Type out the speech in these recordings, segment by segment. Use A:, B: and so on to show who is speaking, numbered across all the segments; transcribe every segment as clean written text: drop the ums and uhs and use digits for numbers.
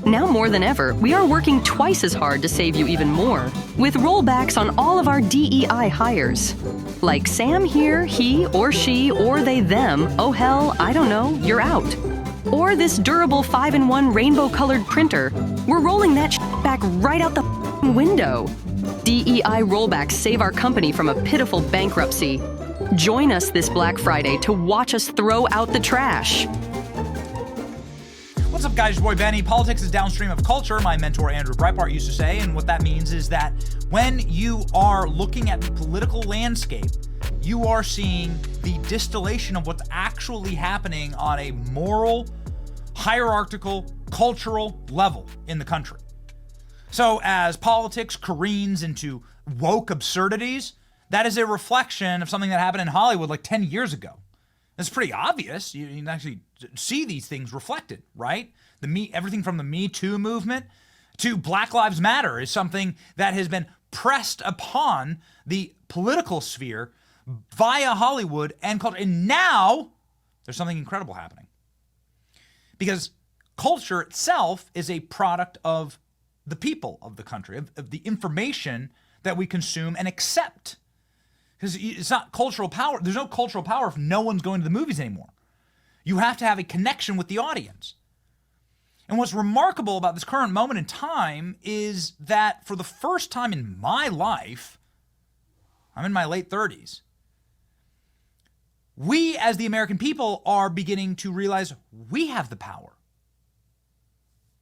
A: Now more than ever, we are working twice as hard to save you even more with rollbacks on all of our DEI hires. Like Sam here, he or she or they them, oh hell, I don't know, you're out. Or this durable 5-in-1 rainbow-colored printer. We're rolling that back right out the window. DEI rollbacks save our company from a pitiful bankruptcy. Join us this Black Friday to watch us throw out the trash.
B: What's up, guys? Your boy Benny. Politics is downstream of culture, my mentor Andrew Breitbart used to say, and what that means is that when you are looking at the political landscape, you are seeing the distillation of what's actually happening on a moral, hierarchical, cultural level in the country. So as politics careens into woke absurdities, that is a reflection of something that happened in Hollywood like 10 years ago. It's pretty obvious. You can actually see these things reflected, right? Everything from the Me Too movement to Black Lives Matter is something that has been pressed upon the political sphere via Hollywood and culture. And now there's something incredible happening. Because culture itself is a product of the people of the country, of the information that we consume and accept. Because it's not cultural power. There's no cultural power if no one's going to the movies anymore. You have to have a connection with the audience. And what's remarkable about this current moment in time is that for the first time in my life, I'm in my late 30s, we as the American people are beginning to realize we have the power.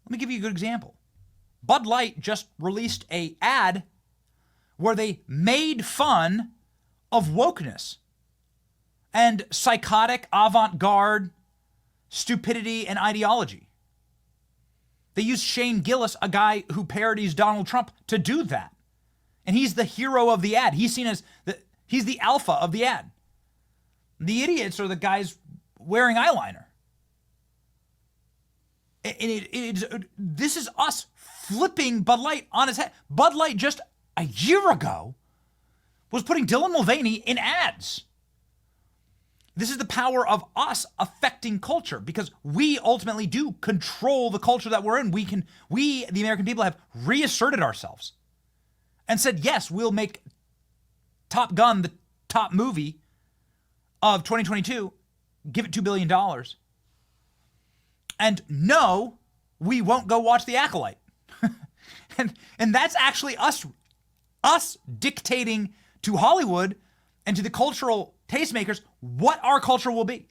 B: Let me give you a good example. Bud Light just released an ad where they made fun of wokeness and psychotic avant-garde stupidity and ideology. They used Shane Gillis, a guy who parodies Donald Trump, to do that. And he's the hero of the ad. He's seen as he's the alpha of the ad. The idiots are the guys wearing eyeliner. And this is us flipping Bud Light on its head. Bud Light just a year ago was putting Dylan Mulvaney in ads. This is the power of us affecting culture because we ultimately do control the culture that we're in. We, the American people, have reasserted ourselves and said, yes, we'll make Top Gun the top movie of 2022, give it $2 billion. And no, we won't go watch The Acolyte. and that's actually us dictating to Hollywood and to the cultural tastemakers what our culture will be.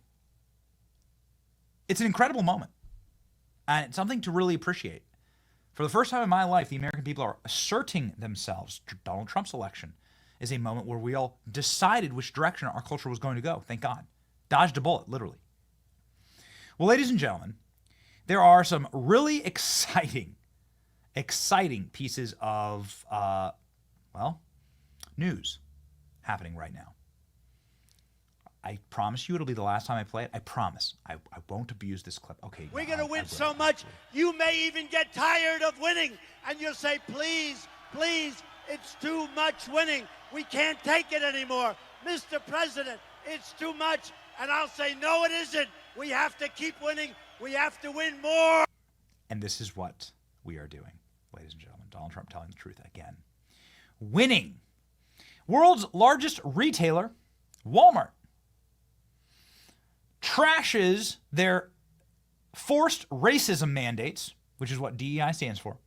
B: It's an incredible moment. And it's something to really appreciate. For the first time in my life, the American people are asserting themselves. Donald Trump's election is a moment where we all decided which direction our culture was going to go. Thank God. Dodged a bullet, literally. Well, ladies and gentlemen, there are some really exciting pieces of, news happening right now. I promise you it'll be the last time I play it. I promise. I won't abuse this clip. Okay.
C: We're going to win so much, you may even get tired of winning. And you'll say, please, please, it's too much winning. We can't take it anymore. Mr. President, it's too much. And I'll say, no, it isn't. We have to keep winning. We have to win more.
B: And this is what we are doing, ladies and gentlemen. Donald Trump telling the truth again. Winning. World's largest retailer, Walmart, trashes their forced racism mandates, which is what DEI stands for,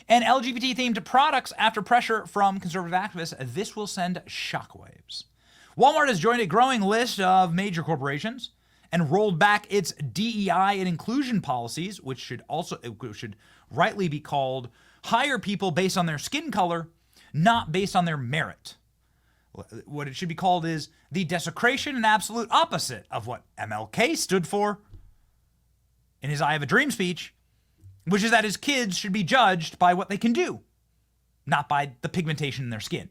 B: and LGBT-themed products after pressure from conservative activists. This will send shockwaves. Walmart has joined a growing list of major corporations and rolled back its DEI and inclusion policies, which should rightly be called hire people based on their skin color, not based on their merit. What it should be called is the desecration and absolute opposite of what MLK stood for in his I Have a Dream speech, which is that his kids should be judged by what they can do, not by the pigmentation in their skin.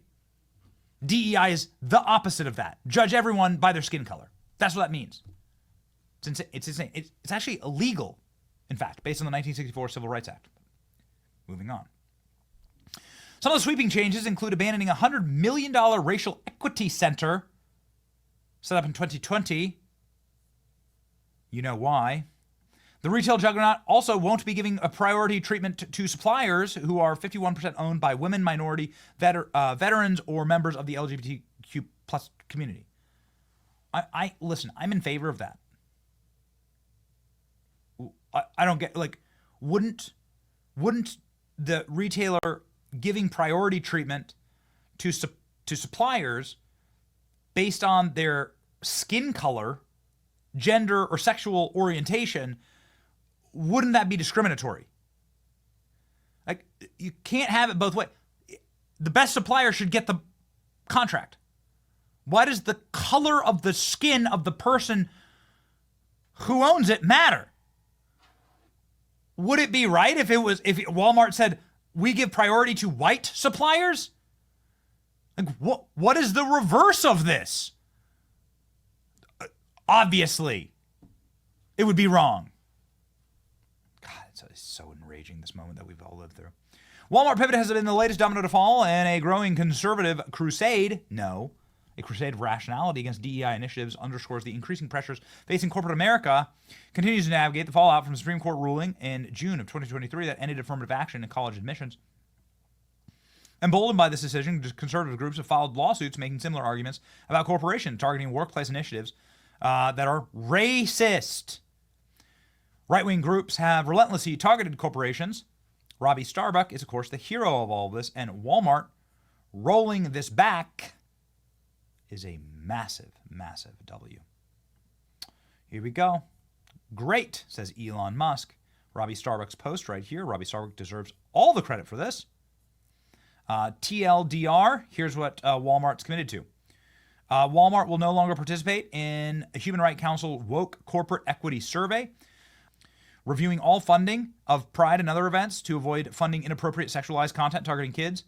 B: DEI is the opposite of that. Judge everyone by their skin color. That's what that means. It's insane. It's actually illegal, in fact, based on the 1964 Civil Rights Act. Moving on. Some of the sweeping changes include abandoning a $100 million racial equity center set up in 2020. You know why. The retail juggernaut also won't be giving a priority treatment to suppliers who are 51% owned by women, minority, veterans, or members of the LGBTQ plus community. Listen, I'm in favor of that. I don't get, like, wouldn't the retailer giving priority treatment to suppliers based on their skin color, gender, or sexual orientation, wouldn't that be discriminatory? Like, you can't have it both ways. The best supplier should get the contract. Why does the color of the skin of the person who owns it matter? Would it be right if Walmart said, we give priority to white suppliers? Like, what is the reverse of this? Obviously, it would be wrong. God, it's so enraging, this moment that we've all lived through. Walmart pivot has been the latest domino to fall in a growing conservative crusade. No, a crusade of rationality against DEI initiatives underscores the increasing pressures facing corporate America, continues to navigate the fallout from the Supreme Court ruling in June of 2023 that ended affirmative action in college admissions. Emboldened by this decision, conservative groups have filed lawsuits making similar arguments about corporations targeting workplace initiatives that are racist. Right-wing groups have relentlessly targeted corporations. Robby Starbuck is, of course, the hero of all of this, and Walmart rolling this back is a massive, massive W. Here we go. Great, says Elon Musk. Robby Starbuck's post right here. Robby Starbuck deserves all the credit for this. TLDR, here's what Walmart's committed to. Walmart will no longer participate in a Human Rights Council woke corporate equity survey, reviewing all funding of Pride and other events to avoid funding inappropriate sexualized content targeting kids.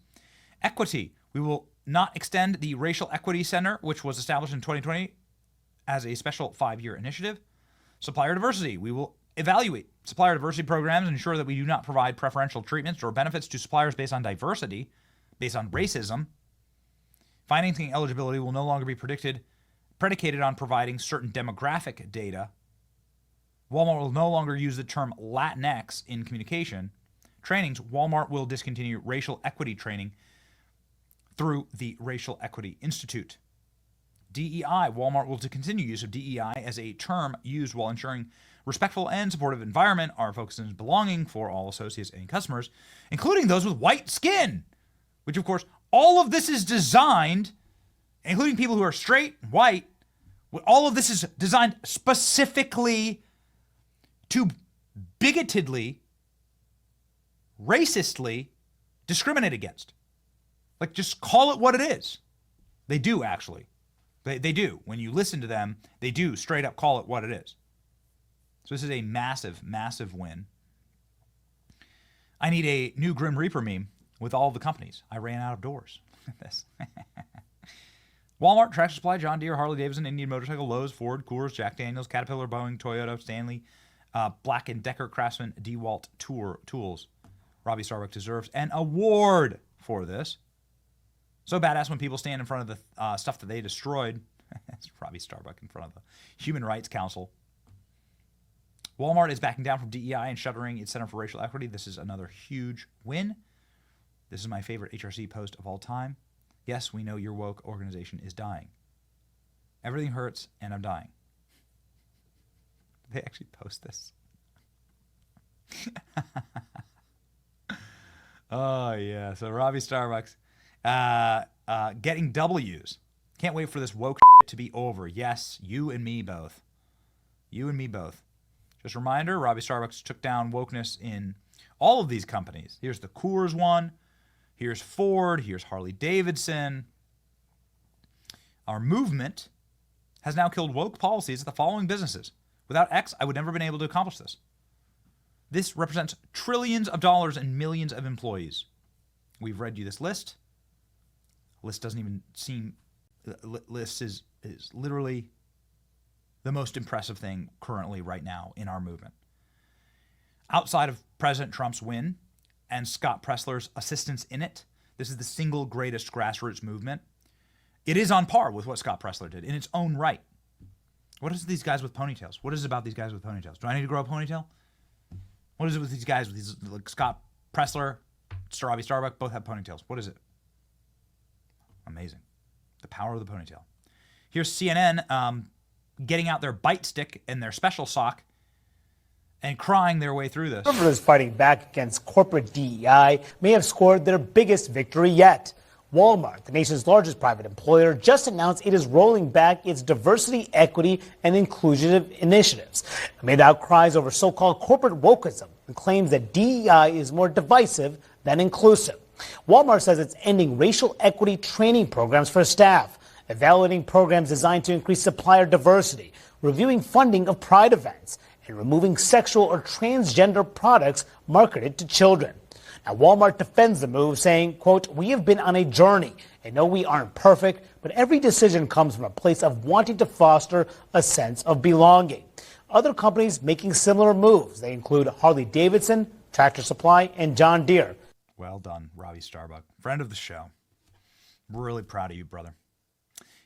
B: Equity, we will not extend the Racial Equity Center, which was established in 2020 as a special 5-year initiative. Supplier diversity, we will evaluate supplier diversity programs and ensure that we do not provide preferential treatments or benefits to suppliers based on diversity, based on racism. Financing eligibility will no longer be predicated on providing certain demographic data. Walmart will no longer use the term Latinx in communication. Trainings, Walmart will discontinue racial equity training through the Racial Equity Institute. DEI, Walmart will continue use of DEI as a term used while ensuring respectful and supportive environment. Our focus is belonging for all associates and customers, including those with white skin, which, of course, all of this is designed, including people who are straight, white, all of this is designed specifically to bigotedly, racistly discriminate against. Like, just call it what it is. They do, actually. They do. When you listen to them, they do straight up call it what it is. So this is a massive, massive win. I need a new Grim Reaper meme with all the companies. I ran out of doors. This. Walmart, Tractor Supply, John Deere, Harley Davidson, Indian Motorcycle, Lowe's, Ford, Coors, Jack Daniels, Caterpillar, Boeing, Toyota, Stanley, Black & Decker, Craftsman, DeWalt Tools. Robby Starbuck deserves an award for this. So badass when people stand in front of the stuff that they destroyed. That's Robby Starbuck in front of the Human Rights Council. Walmart is backing down from DEI and shuttering its Center for Racial Equity. This is another huge win. This is my favorite HRC post of all time. Yes, we know your woke organization is dying. Everything hurts, and I'm dying. Did they actually post this? Oh, yeah. So Robby Starbucks getting W's. Can't wait for this woke to be over. Yes, you and me both. You and me both. Just a reminder, Robby Starbucks took down wokeness in all of these companies. Here's the Coors one. Here's Ford. Here's Harley Davidson. Our movement has now killed woke policies at the following businesses. Without X, I would never have been able to accomplish this. This represents trillions of dollars and millions of employees. We've read you this list. List doesn't even seem... List is literally the most impressive thing currently right now in our movement. Outside of President Trump's win and Scott Presler's assistance in it, this is the single greatest grassroots movement. It is on par with what Scott Presler did in its own right. What is these guys with ponytails? What is it about these guys with ponytails? Do I need to grow a ponytail? What is it with these guys? With these, like Scott Pressler, Robby Starbuck, both have ponytails. What is it? Amazing. The power of the ponytail. Here's CNN getting out their bite stick and their special sock and crying their way through this.
D: Conservatives fighting back against corporate DEI may have scored their biggest victory yet. Walmart, the nation's largest private employer, just announced it is rolling back its diversity, equity, and inclusion initiatives amid outcries over so-called corporate wokeism and claims that DEI is more divisive than inclusive. Walmart says it's ending racial equity training programs for staff, evaluating programs designed to increase supplier diversity, reviewing funding of pride events, and removing sexual or transgender products marketed to children. Now, Walmart defends the move, saying, quote, "We have been on a journey and know we aren't perfect, but every decision comes from a place of wanting to foster a sense of belonging." Other companies making similar moves. They include Harley-Davidson, Tractor Supply, and John Deere.
B: Well done, Robby Starbuck. Friend of the show. Really proud of you, brother.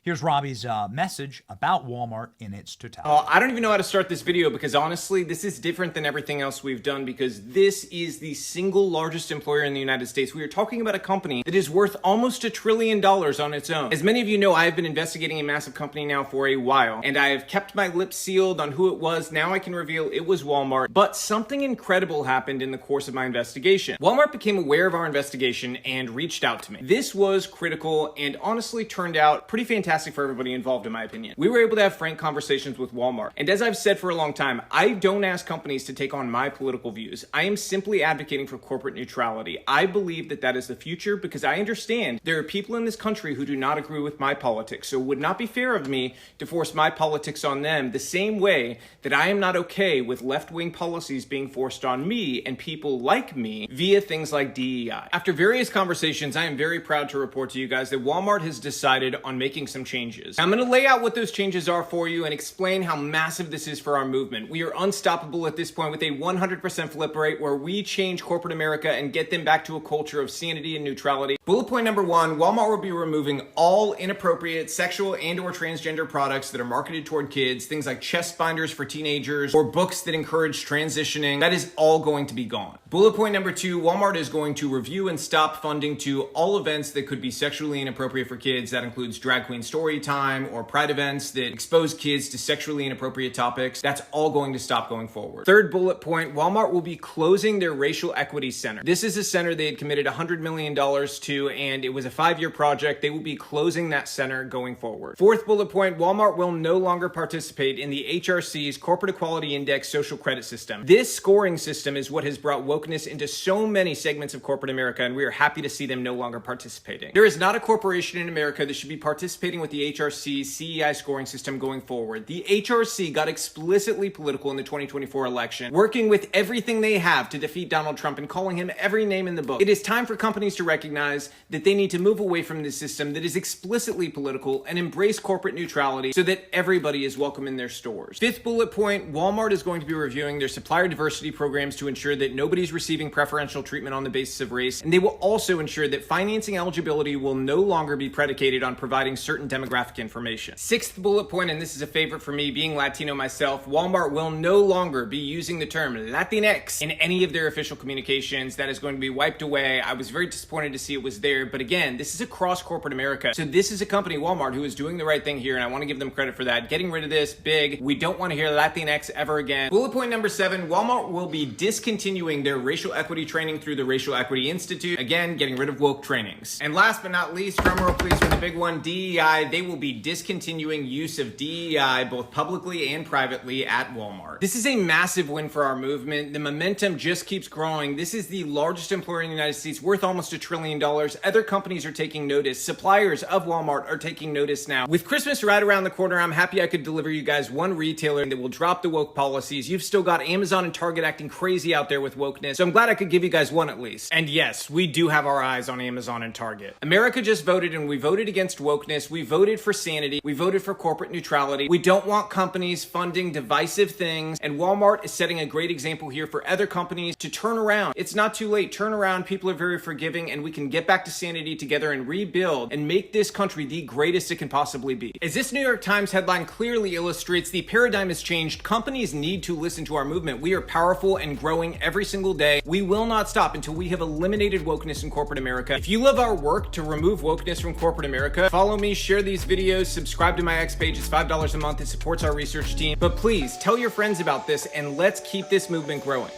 B: Here's Robby's message about Walmart in its totality.
E: I don't even know how to start this video because honestly, this is different than everything else we've done because this is the single largest employer in the United States. We are talking about a company that is worth almost $1 trillion on its own. As many of you know, I have been investigating a massive company now for a while, and I have kept my lips sealed on who it was. Now I can reveal it was Walmart, but something incredible happened in the course of my investigation. Walmart became aware of our investigation and reached out to me. This was critical and honestly turned out pretty fantastic for everybody involved, in my opinion. We were able to have frank conversations with Walmart. And as I've said for a long time, I don't ask companies to take on my political views. I am simply advocating for corporate neutrality. I believe that that is the future because I understand there are people in this country who do not agree with my politics. So it would not be fair of me to force my politics on them the same way that I am not okay with left-wing policies being forced on me and people like me via things like DEI. After various conversations, I am very proud to report to you guys that Walmart has decided on making some changes. I'm going to lay out what those changes are for you and explain how massive this is for our movement. We are unstoppable at this point with a 100% flip rate where we change corporate America and get them back to a culture of sanity and neutrality. Bullet point number 1, Walmart will be removing all inappropriate sexual and or transgender products that are marketed toward kids, things like chest binders for teenagers or books that encourage transitioning. That is all going to be gone. Bullet point number 2, Walmart is going to review and stop funding to all events that could be sexually inappropriate for kids. That includes drag queen story time or pride events that expose kids to sexually inappropriate topics. That's all going to stop going forward. Third bullet point, Walmart will be closing their racial equity center. This is a center they had committed $100 million to, and it was a 5-year project. They will be closing that center going forward. Fourth bullet point, Walmart will no longer participate in the HRC's Corporate Equality Index social credit system. This scoring system is what has brought wokeness into so many segments of corporate America, and we are happy to see them no longer participating. There is not a corporation in America that should be participating with the HRC's CEI scoring system going forward. The HRC got explicitly political in the 2024 election, working with everything they have to defeat Donald Trump and calling him every name in the book. It is time for companies to recognize that they need to move away from this system that is explicitly political and embrace corporate neutrality so that everybody is welcome in their stores. Fifth bullet point, Walmart is going to be reviewing their supplier diversity programs to ensure that nobody's receiving preferential treatment on the basis of race, and they will also ensure that financing eligibility will no longer be predicated on providing certain demographic information. Sixth bullet point, and this is a favorite for me, being Latino myself, Walmart will no longer be using the term Latinx in any of their official communications. That is going to be wiped away. I was very disappointed to see it was there, but again, this is across corporate America. So this is a company, Walmart, who is doing the right thing here, and I want to give them credit for that. Getting rid of this, big. We don't want to hear Latinx ever again. Bullet point number 7, Walmart will be discontinuing their racial equity training through the Racial Equity Institute. Again, getting rid of woke trainings. And last but not least, drumroll please for the big one, DEI. They will be discontinuing use of DEI both publicly and privately at Walmart. This is a massive win for our movement. The momentum just keeps growing. This is the largest employer in the United States, worth almost $1 trillion. Other companies are taking notice. Suppliers of Walmart are taking notice now. With Christmas right around the corner, I'm happy I could deliver you guys one retailer that will drop the woke policies. You've still got Amazon and Target acting crazy out there with wokeness, so I'm glad I could give you guys one at least. And yes, we do have our eyes on Amazon and Target. America just voted, and we voted against wokeness. We voted for sanity. We voted for corporate neutrality. We don't want companies funding divisive things. And Walmart is setting a great example here for other companies to turn around. It's not too late. Turn around. People are very forgiving, and we can get back to sanity together and rebuild and make this country the greatest it can possibly be. As this New York Times headline clearly illustrates, the paradigm has changed. Companies need to listen to our movement. We are powerful and growing every single day. We will not stop until we have eliminated wokeness in corporate America. If you love our work to remove wokeness from corporate America, follow me, share these videos, subscribe to my X page. It's $5 a month. It supports our research team. But please tell your friends about this, and let's keep this movement growing.